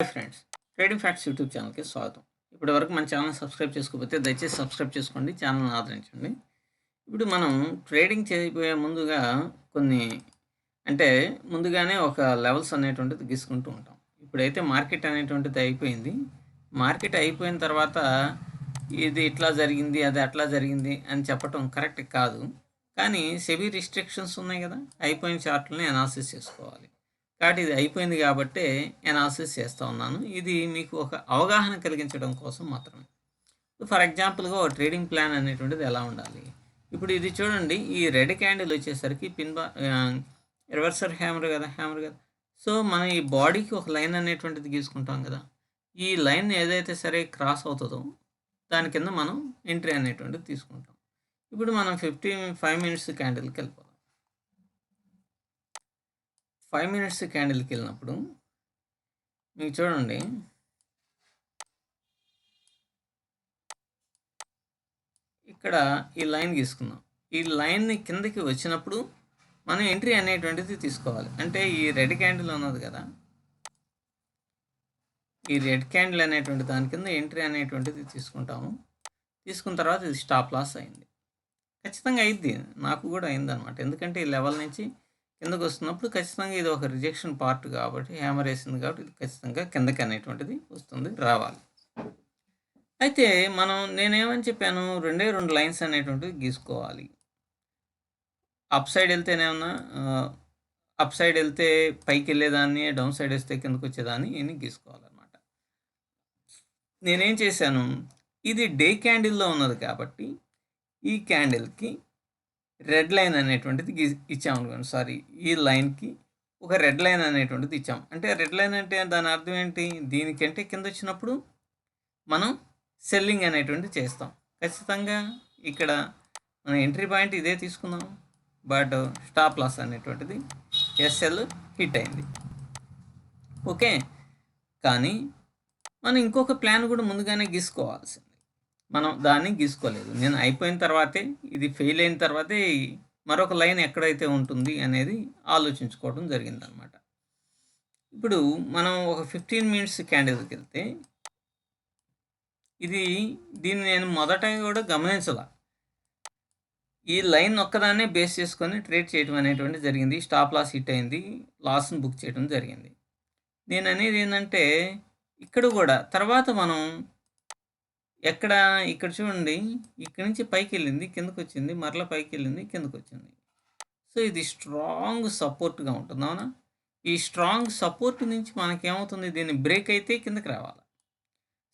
Hi friends, trading facts YouTube ఛానల్కి స్వాగతం. ఇప్పటి వరకు మన ఛానల్ సబ్స్క్రైబ్ చేసుకోకపోతే దయచేసి సబ్స్క్రైబ్ చేసుకోండి, ఛానల్ని ఆదరించండి. ఇప్పుడు మనం ట్రేడింగ్ చేయబోయే ముందుగా కొన్ని ముందుగానే ఒక లెవెల్స్ అనేటువంటిది గీసుకుంటూ ఉంటాం. ఇప్పుడైతే మార్కెట్ అనేటువంటిది అయిపోయింది. మార్కెట్ అయిపోయిన తర్వాత ఇది ఇట్లా జరిగింది, అది అట్లా జరిగింది అని చెప్పటం కరెక్ట్ కాదు. కానీ సెబీ రిస్ట్రిక్షన్స్ ఉన్నాయి కదా, అయిపోయిన చార్ట్లని అనాలిసిస్ చేసుకోవాలి. కాబట్టి ఇది అయిపోయింది కాబట్టి అనాలిసిస్ చేస్తూ ఉన్నాను. ఇది మీకు ఒక అవగాహన కలిగించడం కోసం మాత్రమే. ఫర్ ఎగ్జాంపుల్గా ఒక ట్రేడింగ్ ప్లాన్ అనేటువంటిది ఎలా ఉండాలి. ఇప్పుడు ఇది చూడండి, ఈ రెడ్ క్యాండిల్ వచ్చేసరికి రివర్సర్ హ్యామర్ కదా. సో మనం ఈ బాడీకి ఒక లైన్ అనేటువంటిది గీసుకుంటాం కదా. ఈ లైన్ ఏదైతే సరే క్రాస్ అవుతుందో దాని కింద మనం ఎంట్రీ అనేటువంటిది తీసుకుంటాం. ఇప్పుడు మనం 5 మినిట్స్ క్యాండిల్కి వెళ్ళిపోతాం. 5 మినిట్స్ క్యాండిల్కి వెళ్ళినప్పుడు మీకు చూడండి, ఇక్కడ ఈ లైన్ గీసుకుందాం. ఈ లైన్ని కిందకి వచ్చినప్పుడు మనం ఎంట్రీ అనేటువంటిది తీసుకోవాలి. అంటే ఈ రెడ్ క్యాండిల్ ఉన్నది కదా, ఈ రెడ్ క్యాండిల్ అనేటువంటి దాని కింద ఎంట్రీ అనేటువంటిది తీసుకుంటాము. తీసుకున్న తర్వాత ఇది స్టాప్ లాస్ అయింది. ఖచ్చితంగా అయింది, నాకు కూడా అయిందనమాట. ఎందుకంటే ఈ లెవెల్ నుంచి కిందకు వస్తున్నప్పుడు ఖచ్చితంగా ఇది ఒక రిజెక్షన్ పార్ట్ కాబట్టి, హ్యామర్ వేసింది కాబట్టి ఇది ఖచ్చితంగా కిందకి అనేటువంటిది వస్తుంది, రావాలి. అయితే నేనేమని చెప్పాను, 2 లైన్స్ అనేటువంటివి గీసుకోవాలి. అప్ సైడ్ వెళ్తేనేమన్నా అప్ సైడ్ వెళ్తే పైకి వెళ్ళేదాన్ని, డౌన్ సైడ్ వస్తే కిందకు వచ్చేదాన్ని ఇన్ని గీసుకోవాలన్నమాట. నేనేం చేశాను, ఇది డే క్యాండిల్లో ఉన్నది కాబట్టి ఈ క్యాండిల్కి రెడ్ లైన్ అనేటువంటిది ఇచ్చామనుకోండి. సారీ, ఈ లైన్కి ఒక రెడ్ లైన్ అనేటువంటిది ఇచ్చాం. అంటే రెడ్ లైన్ అంటే దాని అర్థం ఏంటి, దీనికంటే కింద వచ్చినప్పుడు మనం సెల్లింగ్ అనేటువంటిది చేస్తాం. ఖచ్చితంగా ఇక్కడ మన ఎంట్రీ పాయింట్ ఇదే తీసుకుందాం, బట్ స్టాప్ లాస్ అనేటువంటిది ఎస్ఎల్ హిట్ అయింది. ఓకే, కానీ మనం ఇంకొక ప్లాన్ కూడా ముందుగానే గీసుకోవాల్సింది. మనం దాన్ని గీసుకోలేదు. నేను అయిపోయిన తర్వాతే, ఇది ఫెయిల్ అయిన తర్వాతే మరొక లైన్ ఎక్కడైతే ఉంటుంది అనేది ఆలోచించుకోవడం జరిగిందనమాట. ఇప్పుడు మనం ఒక 15 మినిట్స్ క్యాండిల్కి వెళ్తే దీన్ని నేను మొదట కూడా గమనించాల. ఈ లైన్ ఒక్కదాన్నే బేస్ చేసుకొని ట్రేడ్ చేయడం అనేటువంటి జరిగింది. స్టాప్ లాస్ హిట్ అయింది, లాస్ని బుక్ చేయడం జరిగింది. నేను అనేది ఏంటంటే, ఇక్కడ కూడా తర్వాత మనం ఇక్కడ చూడండి, ఇక్కడి నుంచి పైకి వెళ్ళింది, కిందకు వచ్చింది, మరలా పైకి వెళ్ళింది, కిందకు వచ్చింది. సో ఇది స్ట్రాంగ్ సపోర్ట్గా ఉంటుంది, అవునా. ఈ స్ట్రాంగ్ సపోర్ట్ నుంచి మనకేమవుతుంది, దీన్ని బ్రేక్ అయితే కిందకి రావాలి.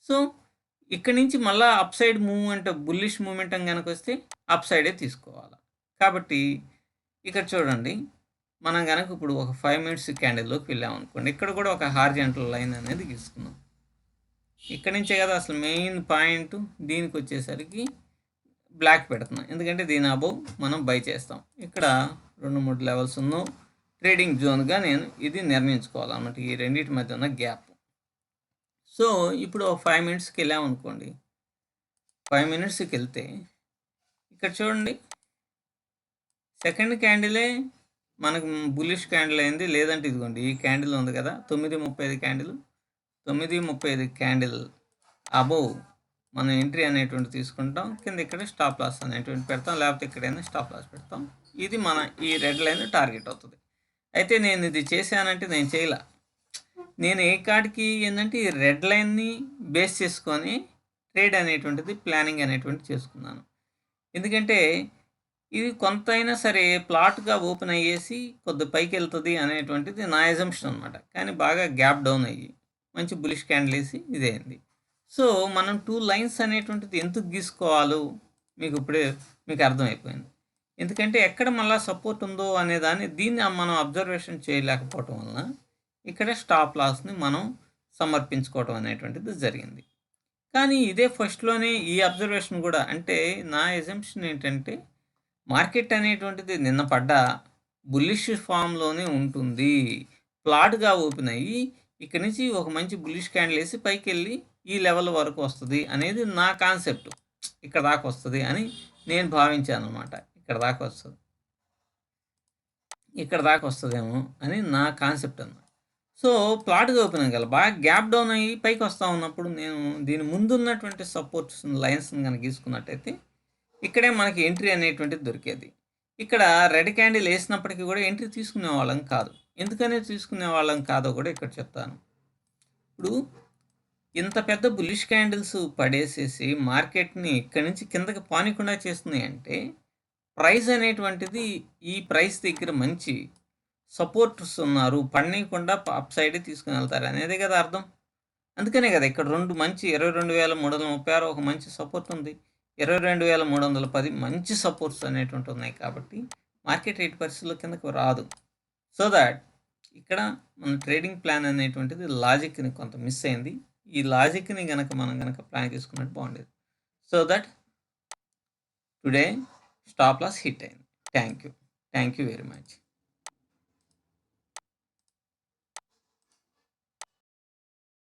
సో ఇక్కడ నుంచి మళ్ళీ upside movement, bullish moment కనుక వస్తే అప్ సైడే తీసుకోవాలి. కాబట్టి ఇక్కడ చూడండి, మనం కనుక ఇప్పుడు ఒక 5 మినిట్స్ క్యాండిల్లోకి వెళ్ళామనుకోండి, ఇక్కడ కూడా ఒక హార్జెంటల్ లైన్ అనేది గీసుకున్నాం. ఇక్కడ నుంచే కదా అసలు మెయిన్ పాయింట్. దీనికి వచ్చేసరికి బ్లాక్ పెడుతున్నాం, ఎందుకంటే దీని అబౌవ్ మనం బై చేస్తాం. ఇక్కడ 2-3 లెవెల్స్ ఉన్న ట్రేడింగ్ జోన్గా నేను ఇది నిర్ణయించుకోవాలన్నమాట, ఈ రెండింటి మధ్య ఉన్న గ్యాప్. సో ఇప్పుడు 5 మినిట్స్కి వెళ్ళామనుకోండి, 5 మినిట్స్కి వెళ్తే ఇక్కడ చూడండి, సెకండ్ క్యాండిలే మనకు బుల్లిష్ క్యాండిల్ అయింది. లేదంటే ఇదిగోండి, ఈ క్యాండిల్ ఉంది కదా, 9:35 క్యాండిల్, 9:35 క్యాండిల్ అబోవ్ మనం ఎంట్రీ అనేటువంటి తీసుకుంటాం. కింద ఇక్కడ స్టాప్ లాస్ అనేటువంటి పెడతాం, లేకపోతే ఇక్కడైనా స్టాప్ లాస్ పెడతాం. ఇది మన ఈ రెడ్ లైన్ టార్గెట్ అవుతుంది. అయితే నేను ఇది చేశానంటే నేను చేయలే. నేను ఏ కాడికి ఏంటంటే ఈ రెడ్ లైన్ని బేస్ చేసుకొని ట్రేడ్ అనేటువంటిది ప్లానింగ్ అనేటువంటిది చేసుకున్నాను. ఎందుకంటే ఇది కొంత అయినా సరే ప్లాట్గా ఓపెన్ అయ్యేసి కొద్ది పైకి వెళ్తుంది అనేటువంటిది నా ఎజంప్షన్ అనమాట. కానీ బాగా గ్యాప్ డౌన్ అయ్యి మంచి బులిష్ క్యాండిల్ వేసి ఇదేంది. సో మనం 2 లైన్స్ అనేటువంటిది ఎందుకు గీసుకోవాలో మీకు అర్థమైపోయింది. ఎందుకంటే ఎక్కడ మళ్ళీ సపోర్ట్ ఉందో దీన్ని మనం అబ్జర్వేషన్ చేయలేకపోవటం వలన ఇక్కడ స్టాప్ లాస్ని మనం సమర్పించుకోవటం అనేటువంటిది జరిగింది. కానీ ఇదే ఫస్ట్లోనే ఈ అబ్జర్వేషన్ కూడా, అంటే నా ఎజంప్షన్ ఏంటంటే మార్కెట్ అనేటువంటిది నిన్న పడ్డ బుల్లిష్ ఫామ్లోనే ఉంటుంది, ప్లాట్గా ఓపెన్ అయ్యి ఇక్కడ నుంచి ఒక మంచి బుల్లిష్ క్యాండిల్ వేసి పైకి వెళ్ళి ఈ లెవెల్ వరకు వస్తుంది అనేది నా కాన్సెప్ట్. ఇక్కడ దాకా వస్తుంది అని నేను భావించాను అనమాట. ఇక్కడ దాకా వస్తుందేమో అని నా కాన్సెప్ట్ అన్నమాట. సో, ఫ్లాట్‌గా ఓపెన్ అవ్వగల బాగా గ్యాప్ డౌన్ అయ్యి పైకొస్తా ఉన్నప్పుడు నేను దీని ముందున్నటువంటి సపోర్ట్స్ లైన్స్‌ని గనక గీసుకున్నట్టయితే, ఇక్కడే మనకి ఎంట్రీ అనేటువంటిది దొరికేది. ఇక్కడ రెడ్ క్యాండిల్ ఏసినప్పటికి గూడా ఎంట్రీ తీసుకునేవాళ్ళం కాదు. ఎందుకని తీసుకునేవాళ్ళం కాదో గూడా ఇక్కడ చెప్తాను. ఇప్పుడు ఇంత పెద్ద బుల్లిష్ క్యాండిల్స్ పడేసేసి మార్కెట్‌ని ఇక్కడి నుంచి కిందకి పానీయకుండా చేస్తున్నాయంటే, ప్రైస్ అనేటువంటిది ఈ ప్రైస్ దగ్గర మంచి సపోర్టర్స్ ఉన్నారు. పడనీయకుండా అప్ సైడే తీసుకొనెళ్తారు అనేదే కదా అర్థం. అందుకనే కదా ఇక్కడ 2 మంచి 22,336 ఒక మంచి సపోర్ట్ ఉంది. 22,310 మంచి సపోర్ట్స్ అనేటువంటివి ఉన్నాయి కాబట్టి, మార్కెట్ ఎట్టి పరిస్థితుల్లో కిందకి రాదు. సో థాట్ ఇక్కడ మన ట్రేడింగ్ ప్లాన్ అనేటువంటిది లాజిక్‌ని కొంత మిస్ అయింది. ఈ లాజిక్‌ని మనం గనక ప్లాన్ చేసుకున్నట్టు బాగుండేది. So that today stop loss hit అయింది. Thank you. Thank you very much.